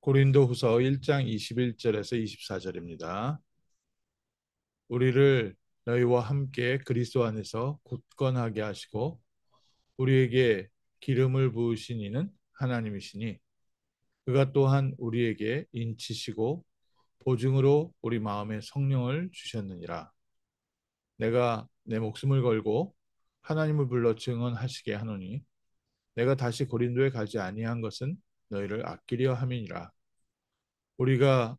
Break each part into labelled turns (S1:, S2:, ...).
S1: 고린도후서 1장 21절에서 24절입니다. 우리를 너희와 함께 그리스도 안에서 굳건하게 하시고 우리에게 기름을 부으신 이는 하나님이시니 그가 또한 우리에게 인치시고 보증으로 우리 마음에 성령을 주셨느니라. 내가 내 목숨을 걸고 하나님을 불러 증언하시게 하노니 내가 다시 고린도에 가지 아니한 것은 너희를 아끼려 함이니라. 우리가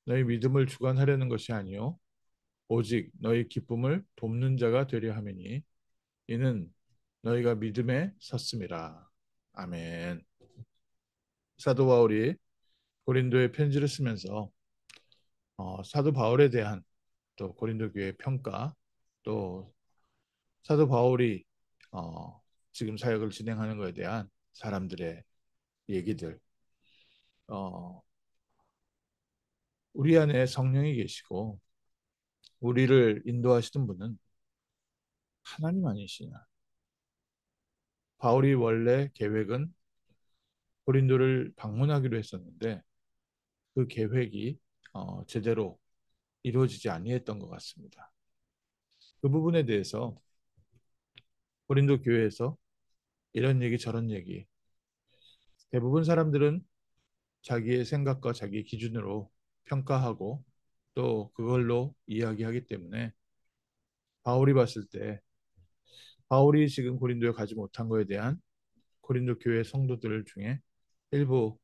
S1: 너희 믿음을 주관하려는 것이 아니요 오직 너희 기쁨을 돕는 자가 되려 함이니 이는 너희가 믿음에 섰음이라. 아멘. 사도 바울이 고린도에 편지를 쓰면서 사도 바울에 대한 또 고린도 교회의 평가, 또 사도 바울이 어, 지금 사역을 진행하는 것에 대한 사람들의 얘기들, 어, 우리 안에 성령이 계시고 우리를 인도하시는 분은 하나님 아니시냐. 바울이 원래 계획은 고린도를 방문하기로 했었는데 그 계획이 제대로 이루어지지 아니했던 것 같습니다. 그 부분에 대해서 고린도 교회에서 이런 얘기 저런 얘기, 대부분 사람들은 자기의 생각과 자기의 기준으로 평가하고 또 그걸로 이야기하기 때문에 바울이 봤을 때 바울이 지금 고린도에 가지 못한 것에 대한 고린도 교회 성도들 중에 일부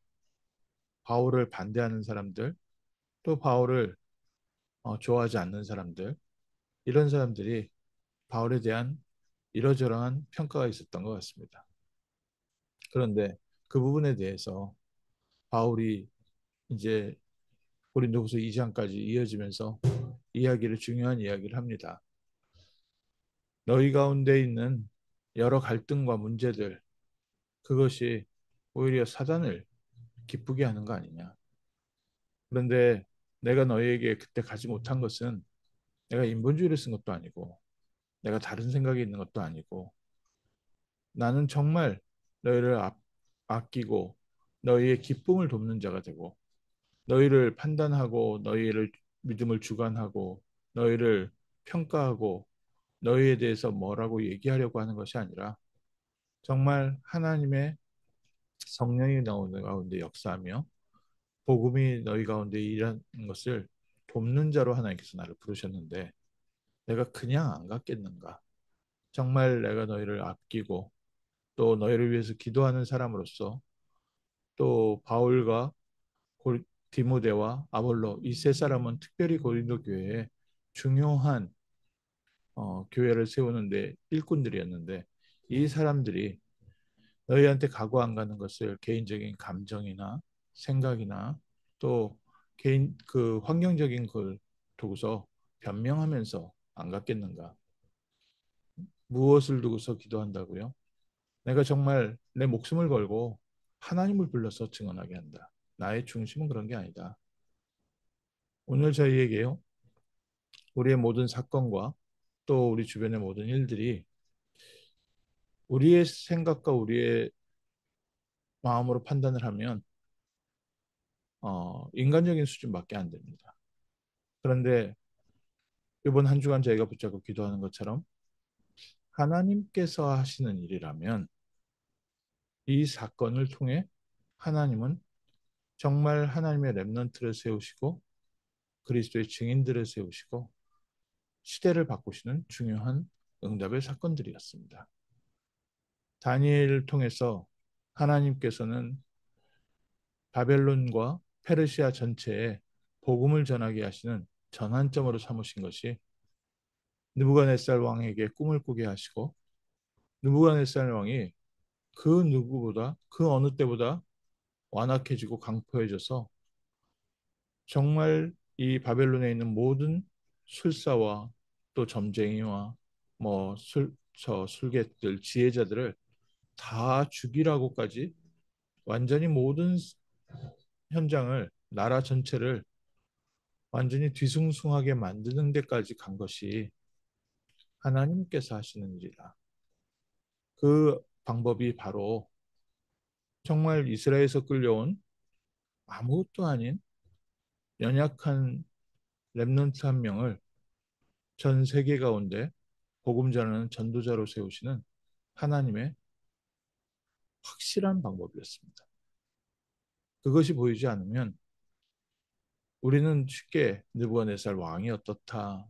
S1: 바울을 반대하는 사람들, 또 바울을 좋아하지 않는 사람들, 이런 사람들이 바울에 대한 이러저러한 평가가 있었던 것 같습니다. 그런데 그 부분에 대해서 바울이 이제 고린도후서 2장까지 이어지면서 중요한 이야기를 합니다. 너희 가운데 있는 여러 갈등과 문제들, 그것이 오히려 사단을 기쁘게 하는 거 아니냐. 그런데 내가 너희에게 그때 가지 못한 것은 내가 인본주의를 쓴 것도 아니고 내가 다른 생각이 있는 것도 아니고 나는 정말 너희를 아끼고 너희의 기쁨을 돕는 자가 되고 너희를 판단하고 너희를 믿음을 주관하고 너희를 평가하고 너희에 대해서 뭐라고 얘기하려고 하는 것이 아니라 정말 하나님의 성령이 너희 가운데 역사하며 복음이 너희 가운데 일하는 것을 돕는 자로 하나님께서 나를 부르셨는데 내가 그냥 안 갔겠는가? 정말 내가 너희를 아끼고 또 너희를 위해서 기도하는 사람으로서 또 바울과 디모데와 아볼로 이 세 사람은 특별히 고린도 교회에 중요한 교회를 세우는데 일꾼들이었는데 이 사람들이 너희한테 각오 안 가는 것을 개인적인 감정이나 생각이나 또 개인 그 환경적인 걸 두고서 변명하면서 안 갔겠는가? 무엇을 두고서 기도한다고요? 내가 정말 내 목숨을 걸고 하나님을 불러서 증언하게 한다. 나의 중심은 그런 게 아니다. 오늘 저희에게요, 우리의 모든 사건과 또 우리 주변의 모든 일들이 우리의 생각과 우리의 마음으로 판단을 하면 인간적인 수준밖에 안 됩니다. 그런데 이번 한 주간 저희가 붙잡고 기도하는 것처럼 하나님께서 하시는 일이라면 이 사건을 통해 하나님은 정말 하나님의 렘넌트를 세우시고 그리스도의 증인들을 세우시고 시대를 바꾸시는 중요한 응답의 사건들이었습니다. 다니엘을 통해서 하나님께서는 바벨론과 페르시아 전체에 복음을 전하게 하시는 전환점으로 삼으신 것이 느부갓네살 왕에게 꿈을 꾸게 하시고 느부갓네살 왕이 그 누구보다 그 어느 때보다 완악해지고 강포해져서 정말 이 바벨론에 있는 모든 술사와 또 점쟁이와 술객들 지혜자들을 다 죽이라고까지 완전히 모든 현장을 나라 전체를 완전히 뒤숭숭하게 만드는 데까지 간 것이 하나님께서 하시는 일이다. 그 방법이 바로 정말 이스라엘에서 끌려온 아무것도 아닌 연약한 렘넌트 한 명을 전 세계 가운데 복음 전하는 전도자로 세우시는 하나님의 확실한 방법이었습니다. 그것이 보이지 않으면 우리는 쉽게 느부갓네살 왕이 어떻다,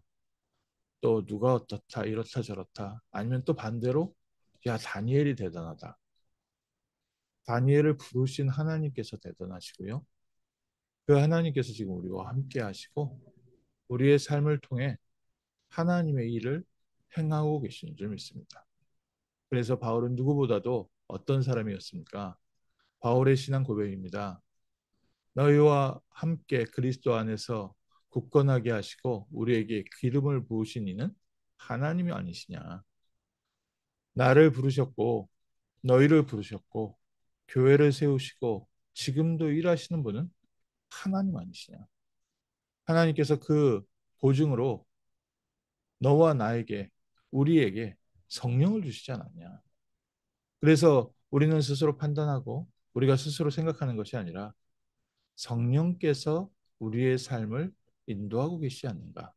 S1: 또 누가 어떻다, 이렇다 저렇다, 아니면 또 반대로 야 다니엘이 대단하다. 다니엘을 부르신 하나님께서 대단하시고요. 그 하나님께서 지금 우리와 함께 하시고 우리의 삶을 통해 하나님의 일을 행하고 계시는 줄 믿습니다. 그래서 바울은 누구보다도 어떤 사람이었습니까? 바울의 신앙 고백입니다. 너희와 함께 그리스도 안에서 굳건하게 하시고 우리에게 기름을 부으신 이는 하나님이 아니시냐. 나를 부르셨고 너희를 부르셨고 교회를 세우시고 지금도 일하시는 분은 하나님 아니시냐. 하나님께서 그 보증으로 너와 나에게 우리에게 성령을 주시지 않았냐. 그래서 우리는 스스로 판단하고 우리가 스스로 생각하는 것이 아니라 성령께서 우리의 삶을 인도하고 계시지 않는가.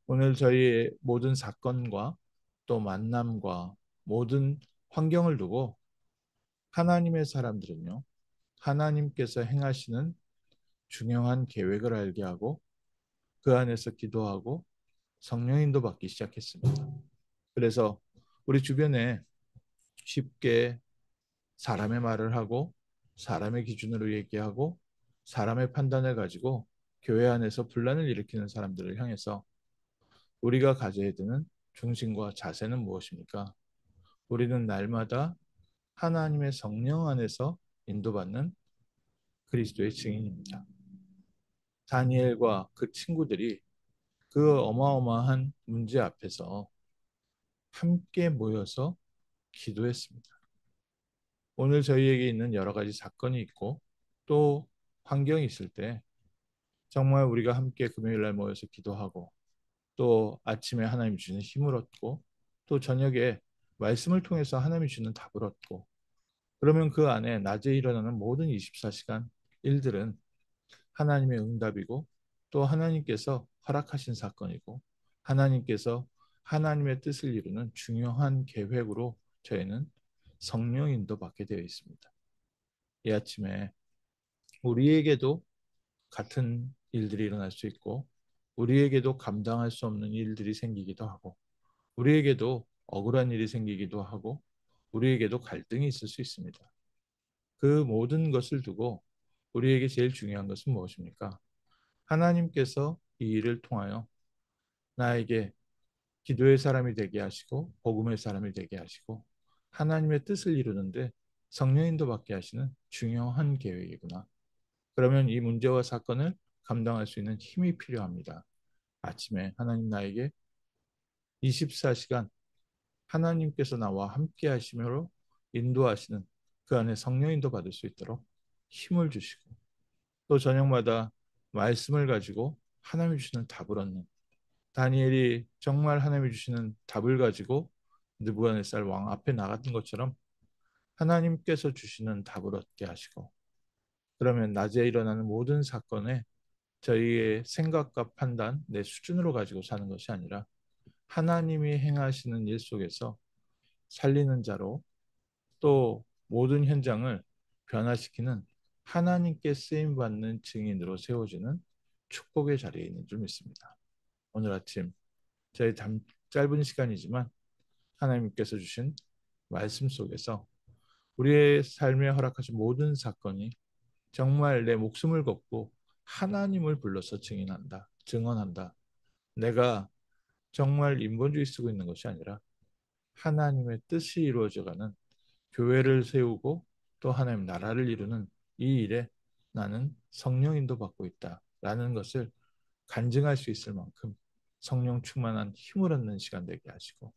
S1: 오늘 저희의 모든 사건과 또 만남과 모든 환경을 두고 하나님의 사람들은요, 하나님께서 행하시는 중요한 계획을 알게 하고 그 안에서 기도하고 성령인도 받기 시작했습니다. 그래서 우리 주변에 쉽게 사람의 말을 하고 사람의 기준으로 얘기하고 사람의 판단을 가지고 교회 안에서 분란을 일으키는 사람들을 향해서 우리가 가져야 되는 중심과 자세는 무엇입니까? 우리는 날마다 하나님의 성령 안에서 인도받는 그리스도의 증인입니다. 다니엘과 그 친구들이 그 어마어마한 문제 앞에서 함께 모여서 기도했습니다. 오늘 저희에게 있는 여러 가지 사건이 있고 또 환경이 있을 때 정말 우리가 함께 금요일 날 모여서 기도하고 또 아침에 하나님이 주는 힘을 얻고 또 저녁에 말씀을 통해서 하나님이 주는 답을 얻고 그러면 그 안에 낮에 일어나는 모든 24시간 일들은 하나님의 응답이고 또 하나님께서 허락하신 사건이고 하나님께서 하나님의 뜻을 이루는 중요한 계획으로 저희는 성령 인도 받게 되어 있습니다. 이 아침에 우리에게도 같은 일들이 일어날 수 있고 우리에게도 감당할 수 없는 일들이 생기기도 하고 우리에게도 억울한 일이 생기기도 하고 우리에게도 갈등이 있을 수 있습니다. 그 모든 것을 두고 우리에게 제일 중요한 것은 무엇입니까? 하나님께서 이 일을 통하여 나에게 기도의 사람이 되게 하시고 복음의 사람이 되게 하시고 하나님의 뜻을 이루는데 성령인도 받게 하시는 중요한 계획이구나. 그러면 이 문제와 사건을 감당할 수 있는 힘이 필요합니다. 아침에 하나님 나에게 24시간 하나님께서 나와 함께 하시므로 인도하시는 그 안에 성령인도 받을 수 있도록 힘을 주시고 또 저녁마다 말씀을 가지고 하나님이 주시는 답을 얻는 다니엘이 정말 하나님이 주시는 답을 가지고 느부갓네살 왕 앞에 나갔던 것처럼 하나님께서 주시는 답을 얻게 하시고 그러면 낮에 일어나는 모든 사건에 저희의 생각과 판단, 내 수준으로 가지고 사는 것이 아니라 하나님이 행하시는 일 속에서 살리는 자로 또 모든 현장을 변화시키는 하나님께 쓰임받는 증인으로 세워지는 축복의 자리에 있는 줄 믿습니다. 오늘 아침 저희 짧은 시간이지만 하나님께서 주신 말씀 속에서 우리의 삶에 허락하신 모든 사건이 정말 내 목숨을 걸고 하나님을 불러서 증인한다, 증언한다. 내가 정말 인본주의 쓰고 있는 것이 아니라 하나님의 뜻이 이루어져가는 교회를 세우고 또 하나님 나라를 이루는 이 일에 나는 성령 인도받고 있다라는 것을 간증할 수 있을 만큼 성령 충만한 힘을 얻는 시간 되게 하시고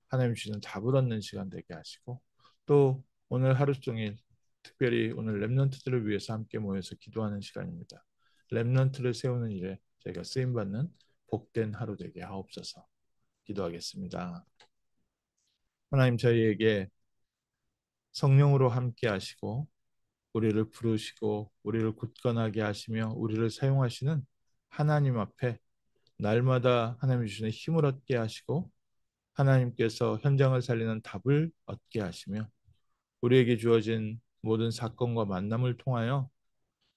S1: 하나님 주시는 답을 얻는 시간 되게 하시고 또 오늘 하루 종일 특별히 오늘 렘넌트들을 위해서 함께 모여서 기도하는 시간입니다. 렘넌트를 세우는 일에 저희가 쓰임받는 복된 하루 되게 하옵소서. 기도하겠습니다. 하나님 저희에게 성령으로 함께 하시고 우리를 부르시고 우리를 굳건하게 하시며 우리를 사용하시는 하나님 앞에 날마다 하나님 주시는 힘을 얻게 하시고 하나님께서 현장을 살리는 답을 얻게 하시며 우리에게 주어진 모든 사건과 만남을 통하여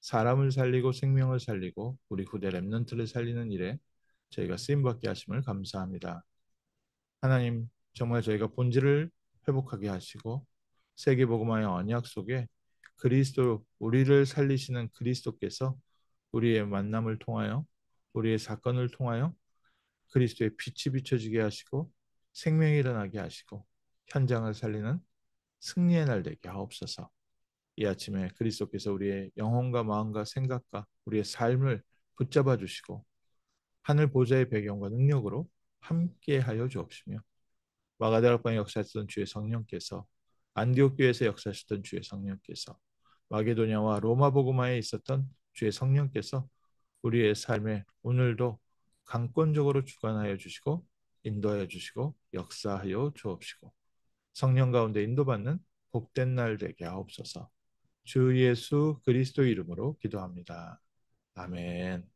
S1: 사람을 살리고 생명을 살리고 우리 후대 렘넌트를 살리는 일에 저희가 쓰임받게 하심을 감사합니다. 하나님 정말 저희가 본질을 회복하게 하시고 세계복음화의 언약 속에 그리스도 우리를 살리시는 그리스도께서 우리의 만남을 통하여 우리의 사건을 통하여 그리스도의 빛이 비춰지게 하시고 생명이 일어나게 하시고 현장을 살리는 승리의 날 되게 하옵소서. 이 아침에 그리스도께서 우리의 영혼과 마음과 생각과 우리의 삶을 붙잡아 주시고 하늘 보좌의 배경과 능력으로 함께하여 주옵시며 마가다락방에 역사하셨던 주의 성령께서 안디옥 교회에서 역사하셨던 주의 성령께서 마게도냐와 로마 복음화에 있었던 주의 성령께서 우리의 삶에 오늘도 강권적으로 주관하여 주시고 인도하여 주시고 역사하여 주옵시고 성령 가운데 인도받는 복된 날 되게 하옵소서. 주 예수 그리스도 이름으로 기도합니다. 아멘.